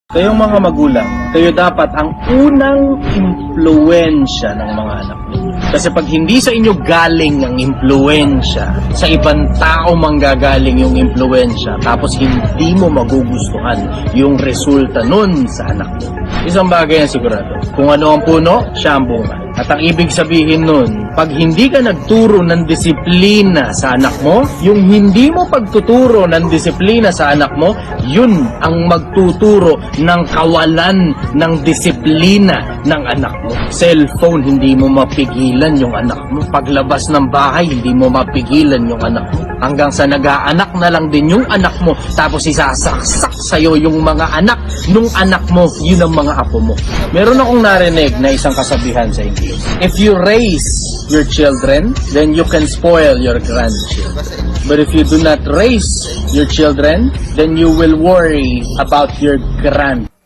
Kayong mga magulang, kayo dapat ang unang impluensya ng mga anak ninyo. Kasi pag hindi sa inyo galing ang impluensya, sa ibang tao manggagaling yung impluensya, tapos hindi mo magugustuhan yung resulta nun sa anak mo. Isang bagay yan sigurado. Kung ano ang puno, siya ang bunga. At ang ibig sabihin nun, pag hindi ka nagturo ng disiplina sa anak mo, yung hindi mo pagtuturo ng disiplina sa anak mo, yun ang magtuturo ng kawalan ng disiplina ng anak mo. Cellphone, hindi mo mapigilan yung anak mo. Paglabas ng bahay, hindi mo mapigilan yung anak mo. Hanggang sa nag-aanak na lang din yung anak mo, tapos isasaksak sa'yo yung mga anak nung anak mo, yun ang mga apo mo. Meron akong narinig na isang kasabihan sa English. If you raise your children, then you can spoil your grandchildren. But if you do not raise your children, then you will worry about your grandchildren.